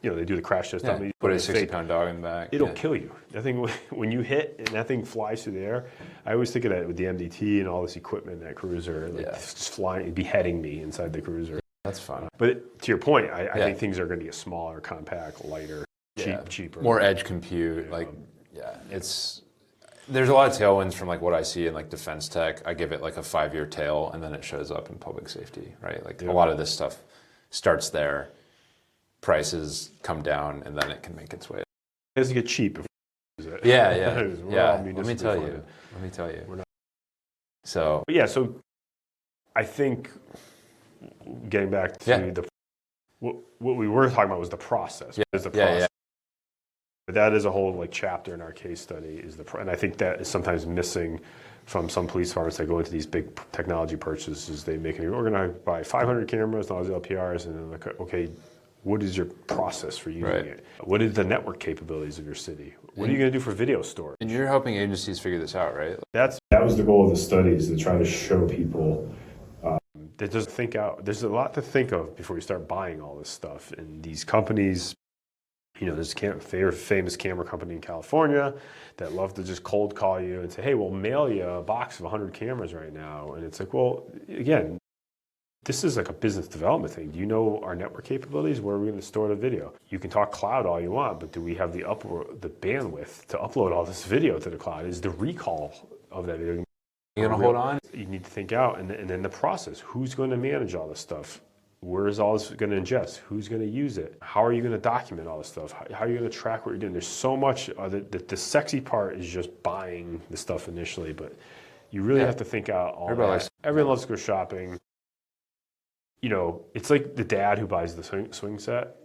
they do the crash test on me. Put a 60-pound dog in the back. It'll kill you. That thing, when you hit and that thing flies through the air, I always think of that with the MDT and all this equipment in that cruiser, just flying, beheading me inside the cruiser. That's fun. But to your point, I think things are going to get smaller, compact, lighter, cheaper. More edge compute. There's a lot of tailwinds from like what I see in like defense tech. I give it like a 5-year tail, and then it shows up in public safety, right? Like a lot of this stuff starts there. Prices come down, and then it can make its way. It doesn't get cheap. Yeah. Let me tell you. We're not. So I think getting back to what we were talking about was the process. But that is a whole like chapter in our case study and I think that is sometimes missing from some police departments that go into these big technology purchases. They make we're going to buy 500 cameras and all these LPRs, and then like, okay, what is your process for using it? What are the network capabilities of your city? What are you going to do for video storage? And you're helping agencies figure this out, right? That was the goal of the studies, to try to show people that just think out. There's a lot to think of before you start buying all this stuff. And these companies, there's a famous camera company in California that love to just cold call you and say, hey, we'll mail you a box of 100 cameras right now. And it's like, well, again, this is like a business development thing. Do you know our network capabilities? Where are we going to store the video? You can talk cloud all you want, but do we have the bandwidth to upload all this video to the cloud? Is the recall of that video? You going to hold on? You need to think out, and then the process. Who's going to manage all this stuff? Where is all this going to ingest? Who's going to use it? How are you going to document all this stuff? How are you going to track what you're doing? There's so much. The sexy part is just buying the stuff initially, but you really have to think out all that. Everyone loves to go shopping. It's like the dad who buys the swing set.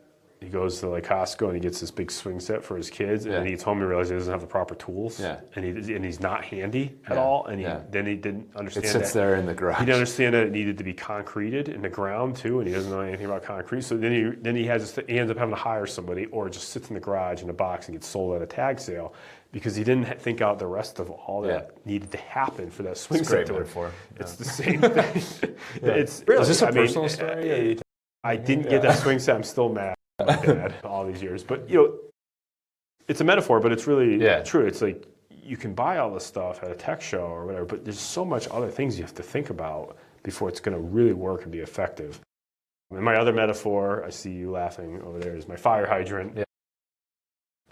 he goes to like Costco and he gets this big swing set for his kids, and then he gets home and realizes he doesn't have the proper tools, and he's not handy at all, and then he didn't understand. It sits there in the garage. He didn't understand that it needed to be concreted in the ground too, and he doesn't know anything about concrete. So then he ends up having to hire somebody, or it just sits in the garage in a box and gets sold at a tag sale, because he didn't think out the rest of all that needed to happen for that swing set to work. It's the same thing. It's really. Is this a personal story? I didn't get that swing set. I'm still mad at my dad all these years. But, it's a metaphor, but it's really true. It's like you can buy all this stuff at a tech show or whatever, but there's so much other things you have to think about before it's going to really work and be effective. And my other metaphor, I see you laughing over there, is my fire hydrant. Yeah.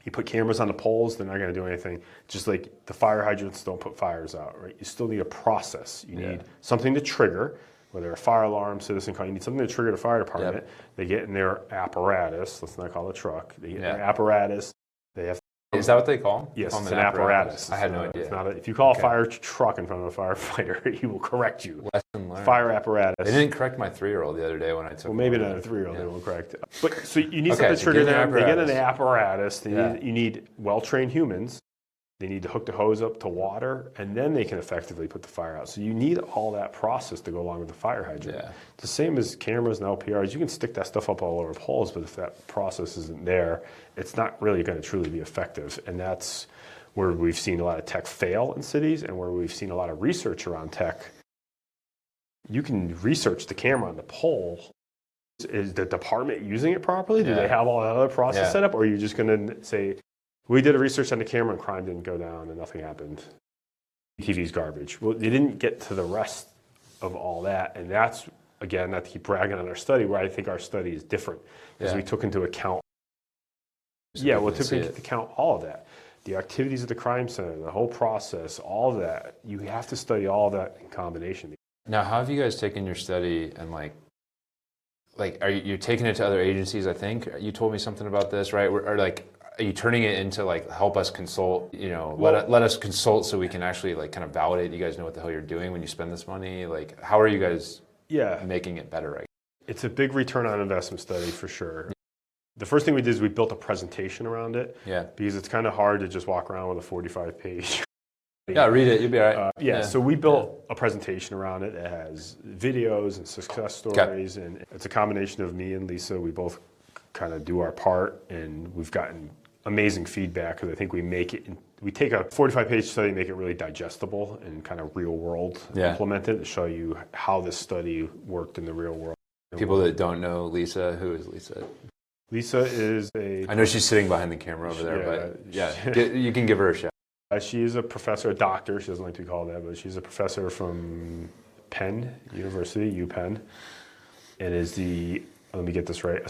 You put cameras on the poles, they're not going to do anything. Just like the fire hydrants don't put fires out, right? You still need a process. You need something to trigger. Whether a fire alarm, citizen call, you need something to trigger the fire department. They get in their apparatus. Let's not call it a truck. They get in their apparatus. They have. Is that what they call them? Yes, it's an apparatus. I had no idea. It's not if you call a fire truck in front of a firefighter, he will correct you. Lesson learned. Fire apparatus. They didn't correct my 3-year-old the other day when I took. Well, maybe not a 3-year-old. They won't correct it. But so you need something to trigger them. They get in the apparatus. You need well-trained humans. They need to hook the hose up to water, and then they can effectively put the fire out. So you need all that process to go along with the fire hydrant. Yeah. It's the same as cameras and LPRs. You can stick that stuff up all over poles, but if that process isn't there, it's not really going to truly be effective. And that's where we've seen a lot of tech fail in cities, and where we've seen a lot of research around tech. You can research the camera on the pole. Is the department using it properly? Do they have all that other process set up? Or are you just going to say, we did a research on the camera and crime didn't go down and nothing happened. TV's garbage. Well, they didn't get to the rest of all that. And that's, again, not to keep bragging on our study, where I think our study is different. Because we took into account, took into account all of that. The activities of the crime center, the whole process, all of that. You have to study all of that in combination. Now, how have you guys taken your study and are you taking it to other agencies, I think? You told me something about this, right? Or are you turning it into help us consult, let us consult so we can actually kind of validate you guys know what the hell you're doing when you spend this money? How are you guys making it better, right? It's a big return on investment study for sure. The first thing we did is we built a presentation around it. Yeah. Because it's kind of hard to just walk around with a 45-page. Yeah, read it, you'll be all right. So we built a presentation around it that has videos and success stories, and it's a combination of me and Lisa. We both kind of do our part, and we've gotten amazing feedback because I think we take a 45-page study and make it really digestible and kind of real world implement it to show you how this study worked in the real world. People that don't know Lisa, who is Lisa? Lisa is I know she's sitting behind the camera over there, but you can give her a shout. She is a professor, a doctor. She doesn't like to be called that, but she's a professor from Penn University, UPenn, and is let me get this right,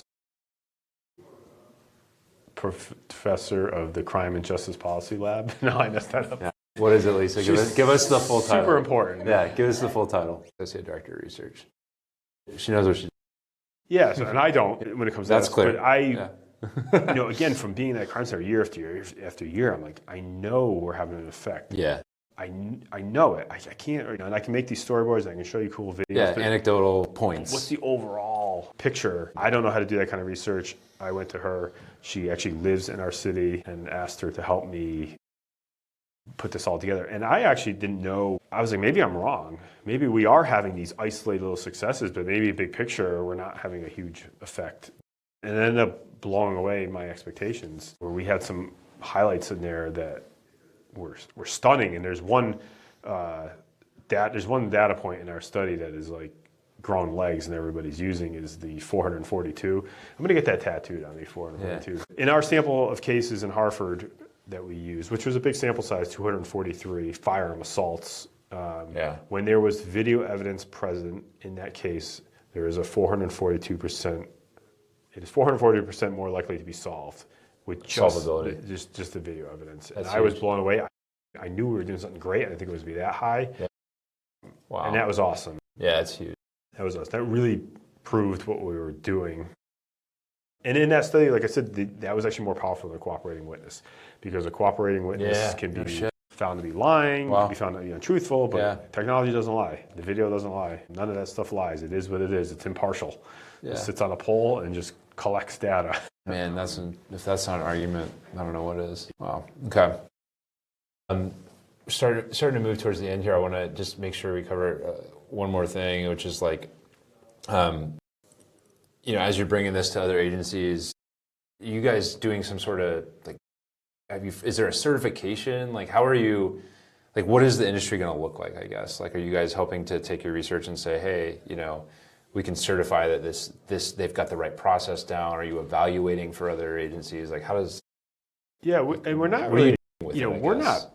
professor of the Crime and Justice Policy Lab. No, I messed that up. Yeah. What is it, Lisa? Give us the full title. Super important. Yeah, give us the full title. Associate Director of Research. She knows what she's doing. Yeah, when I don't, when it comes to that's clear. But again, from being at crime center year after year, I'm like, I know we're having an effect. Yeah. I know it. I can't, and I can make these storyboards. I can show you cool videos. Yeah, anecdotal points. What's the overall picture? I don't know how to do that kind of research. I went to her. She actually lives in our city, and asked her to help me put this all together. And I actually didn't know. I was like, maybe I'm wrong. Maybe we are having these isolated little successes, but maybe big picture, we're not having a huge effect. And it ended up blowing away my expectations, where we had some highlights in there that were stunning. And there's one data point in our study that is grown legs and everybody's using, is the 442. I'm going to get that tattooed on me, 442. Yeah. In our sample of cases in Hartford that we used, which was a big sample size, 243 firearm assaults, when there was video evidence present in that case, there is a 442%. It is 440% more likely to be solved with just the video evidence. And I was blown away. I knew we were doing something great. I didn't think it was going to be that high. Yeah. Wow. And that was awesome. Yeah, it's huge. That was awesome. That really proved what we were doing. And in that study, like I said, that was actually more powerful than a cooperating witness, because a cooperating witness can be found to be lying, can be found to be untruthful, but technology doesn't lie. The video doesn't lie. None of that stuff lies. It is what it is. It's impartial. It sits on a pole and just collects data. Man, if that's not an argument, I don't know what is. Wow. Okay. Starting to move towards the end here. I want to just make sure we cover one more thing, which is like, as you're bringing this to other agencies, you guys doing some sort of like, is there a certification? Like, how are you, like, what is the industry going to look like, I guess? Like, are you guys helping to take your research and say, hey, we can certify that this they've got the right process down? Are you evaluating for other agencies? Like, how does... Yeah, and we're not really,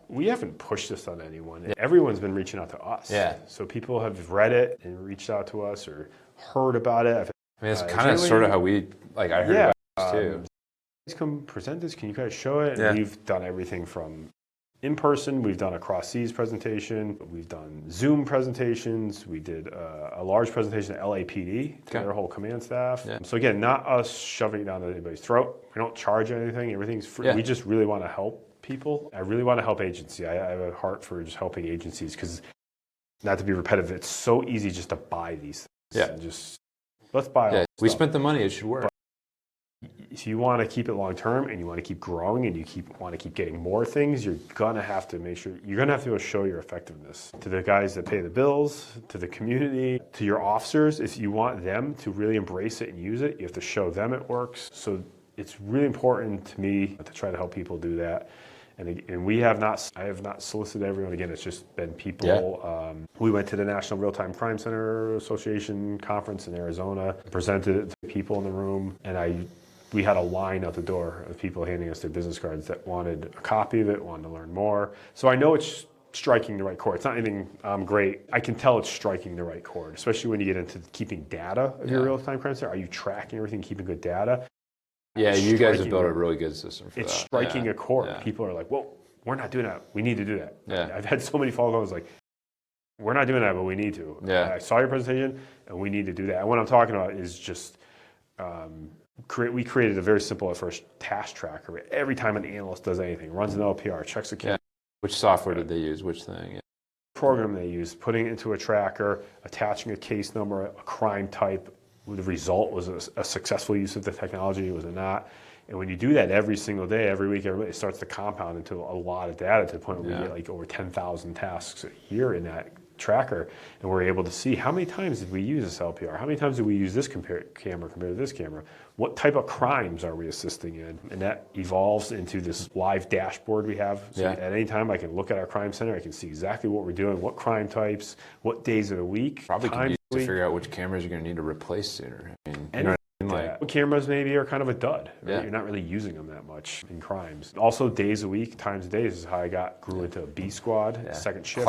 we haven't pushed this on anyone. Yeah. Everyone's been reaching out to us. Yeah. So people have read it and reached out to us or heard about it. I mean, it's kind of sort of how we, like, I heard about this too. Please come present this. Can you guys show it? Yeah. And we've done everything from in person. We've done a cross seas presentation. We've done Zoom presentations. We did a large presentation at LAPD to their whole command staff. Yeah. So again, not us shoving it down anybody's throat. We don't charge anything. Everything's free. Yeah. We just really want to help people. I really want to help agencies. I have a heart for just helping agencies because, not to be repetitive, it's so easy just to buy these things. Yeah. And just let's buy all we spent the money. It should work. If you want to keep it long term and you want to keep growing and you want to keep getting more things, you're gonna have to make sure you're gonna have to be able to show your effectiveness to the guys that pay the bills, to the community, to your officers. If you want them to really embrace it and use it, you have to show them it works. So it's really important to me to try to help people do that. And I have not solicited everyone. Again, it's just been people. Yeah. We went to the National Real-Time Crime Center Association conference in Arizona, presented it to people in the room, and we had a line out the door of people handing us their business cards that wanted a copy of it, wanted to learn more. So I know it's striking the right chord. It's not anything great. I can tell it's striking the right chord, especially when you get into keeping data of your real-time crime center. Are you tracking everything, keeping good data? Yeah, you guys have built a really good system for that. It's striking a chord. Yeah. People are like, whoa, we're not doing that. We need to do that. Yeah. I've had so many phone calls like, we're not doing that, but we need to. Yeah. I saw your presentation, and we need to do that. And what I'm talking about is just, we created a very simple at first task tracker. Where every time an analyst does anything, runs an LPR, checks a case. Yeah. Which software did they use? Which thing? Yeah. Program they used, putting it into a tracker, attaching a case number, a crime type. The result was a successful use of the technology, was it not? And when you do that every single day, every week, it starts to compound into a lot of data to the point where we get like over 10,000 tasks a year in that tracker, and we're able to see how many times did we use this LPR, how many times did we use this camera compared to this camera, what type of crimes are we assisting in, and that evolves into this live dashboard we have. So at any time I can look at our crime center, I can see exactly what we're doing, what crime types, what days of the week. Probably can use to figure out which cameras you're going to need to replace sooner. I mean, you know what I mean? Like, cameras maybe are kind of a dud. Right? You're not really using them that much in crimes. Also, days a week, times a day is how I grew into a B squad, second shift,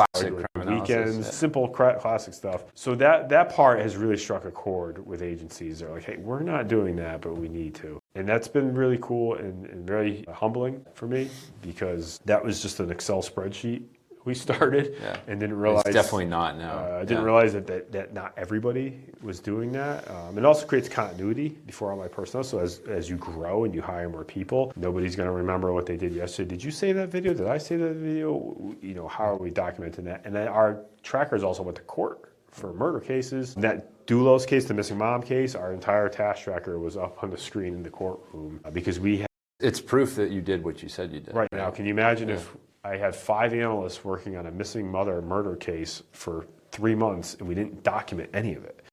weekends, simple classic stuff. So that part has really struck a chord with agencies. They're like, hey, we're not doing that, but we need to. And that's been really cool and very humbling for me, because that was just an Excel spreadsheet we started and didn't realize. It's definitely not now. I didn't realize that not everybody was doing that. It also creates continuity before all my personnel. So as you grow and you hire more people, nobody's going to remember what they did yesterday. Did you save that video? Did I save that video? How are we documenting that? And then our trackers also went to court for murder cases. That Dulos case, the missing mom case, our entire task tracker was up on the screen in the courtroom because we had. It's proof that you did what you said you did. Right. Now, can you imagine if I had 5 analysts working on a missing mother murder case for 3 months and we didn't document any of it?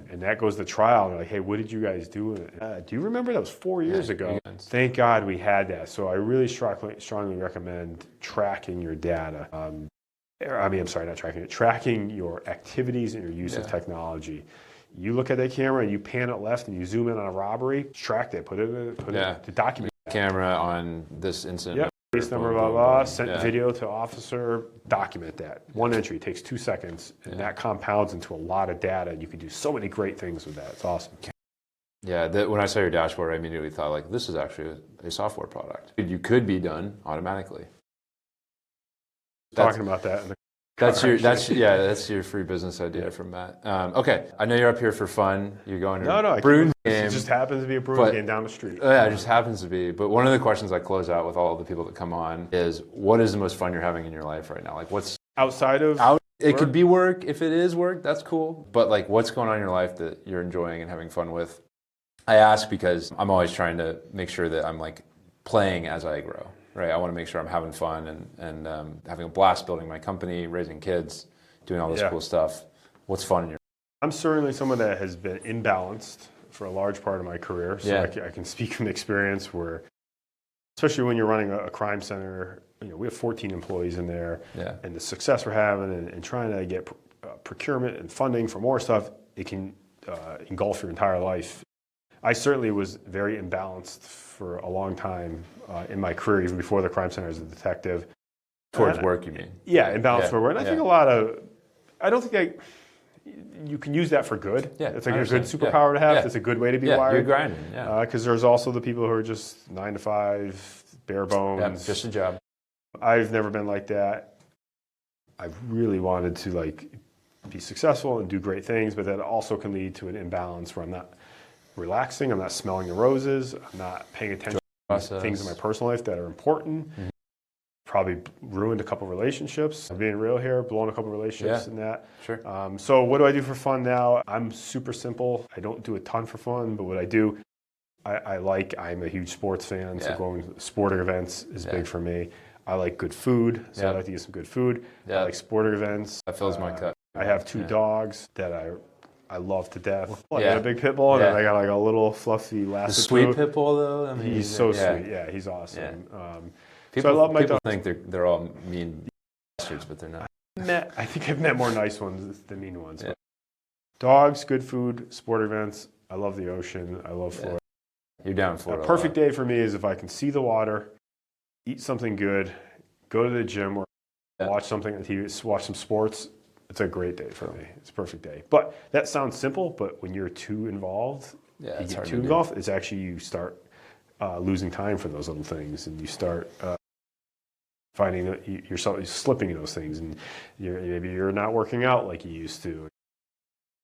And that goes to trial. And they're like, hey, what did you guys do? Do you remember that was 4 years ago? Thank God we had that. So I really strongly recommend tracking your data. Tracking your activities and your use of technology. You look at that camera and you pan it left and you zoom in on a robbery, track that, put it to document that. Camera on this incident. Case number, blah, blah, sent video to officer, document that. One entry takes 2 seconds, and that compounds into a lot of data, and you can do so many great things with that. It's awesome. Yeah, when I saw your dashboard, I immediately thought, like, this is actually a software product. You could be done automatically. Talking about that in the That's your free business idea from Matt. Okay, I know you're up here for fun. You're going to Bruins game. It just happens to be a Bruins game down the street. Yeah, it just happens to be. But one of the questions I close out with all the people that come on is, what is the most fun you're having in your life right now? Like, what's outside of it could be work. If it is work, that's cool. But like, what's going on in your life that you're enjoying and having fun with? I ask because I'm always trying to make sure that I'm like playing as I grow, right? I want to make sure I'm having fun and having a blast building my company, raising kids, doing all this cool stuff. What's fun in your? I'm certainly someone that has been imbalanced for a large part of my career. So I can speak from experience where, especially when you're running a crime center, we have 14 employees in there, and the success we're having and trying to get procurement and funding for more stuff, it can engulf your entire life. I certainly was very imbalanced for a long time in my career, even before the crime center as a detective. Towards work, you mean? Yeah, imbalanced for work. And I think I don't think you can use that for good. Yeah, it's like a good superpower to have. It's a good way to be wired. You're grinding, because there's also the people who are just 9 to 5, bare bones. Just a job. I've never been like that. I've really wanted to be successful and do great things, but that also can lead to an imbalance where I'm not relaxing, I'm not smelling the roses, I'm not paying attention to things in my personal life that are important. Mm-hmm. Probably ruined a couple relationships. I'm being real here, blown a couple relationships in that. Sure. So what do I do for fun now? I'm super simple. I don't do a ton for fun, but what I do, I'm a huge sports fan, so going to sporting events is big for me. I like good food, so I like to get some good food. I like sporting events. That fills my cup. I have 2 dogs that I love to death. I got a big pit bull, and then I got a little fluffy Lassiter. The sweet pit bull, though? I mean, he's so sweet. Yeah, he's awesome. People, so I love my dogs. People think they're all mean bastards, but they're not. I think I've met more nice ones than mean ones. But dogs, good food, sport events. I love the ocean. I love Florida. You're down in Florida. A perfect day for me is if I can see the water, eat something good, go to the gym, or watch something on TV, watch some sports. It's a great day for me. It's a perfect day. But that sounds simple, but when you're too involved, you get too involved, it's actually you start losing time for those little things, and you start finding yourself slipping in those things, and maybe you're not working out like you used to.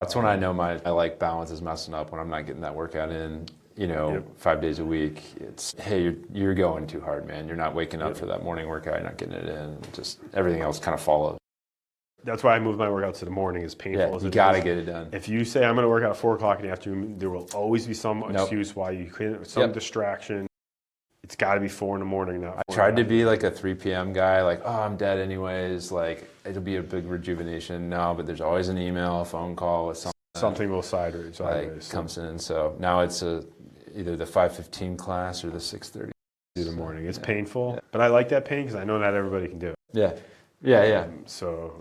That's when I know my balance is messing up, when I'm not getting that workout in, 5 days a week. It's, hey, you're going too hard, man. You're not waking up for that morning workout. You're not getting it in. Just everything else kind of follows. That's why I moved my workouts to the morning, as painful as it is. You got to get it done. If you say I'm going to work out at 4 o'clock in the afternoon, there will always be some excuse why you couldn't, some distraction. It's got to be 4 in the morning now. I tried to be like a 3 p.m. guy, I'm dead anyways, it'll be a big rejuvenation. No, but there's always an email, a phone call with something. Something will sideways. Comes in. So now it's either the 5:15 class or the 6:30 in the morning. It's painful, but I like that pain because I know not everybody can do it. Yeah. So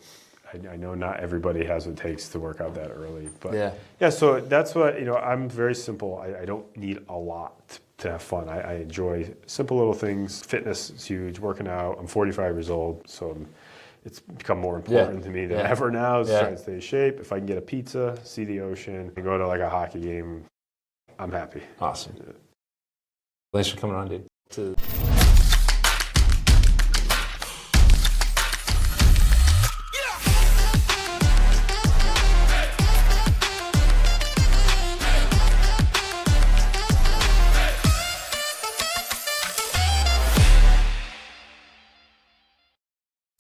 I know not everybody has what it takes to work out that early, but so that's what, I'm very simple. I don't need a lot to have fun. I enjoy simple little things. Fitness is huge, working out. I'm 45 years old, so it's become more important to me than ever now, is trying to stay in shape. If I can get a pizza, see the ocean, and go to a hockey game, I'm happy. Awesome. Thanks for coming on, dude.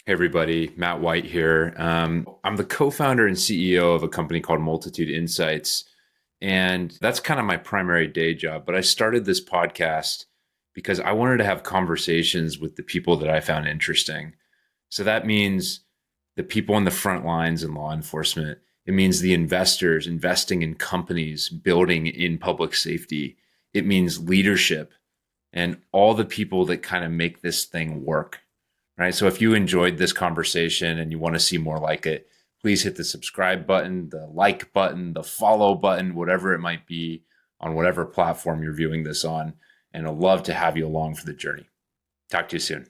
Hey everybody, Matt White here. I'm the co-founder and CEO of a company called Multitude Insights, and that's kind of my primary day job. But I started this podcast because I wanted to have conversations with the people that I found interesting. So that means the people on the front lines in law enforcement. It means the investors investing in companies, building in public safety. It means leadership and all the people that kind of make this thing work. Right. So if you enjoyed this conversation and you want to see more like it, please hit the subscribe button, the like button, the follow button, whatever it might be on whatever platform you're viewing this on. And I'd love to have you along for the journey. Talk to you soon.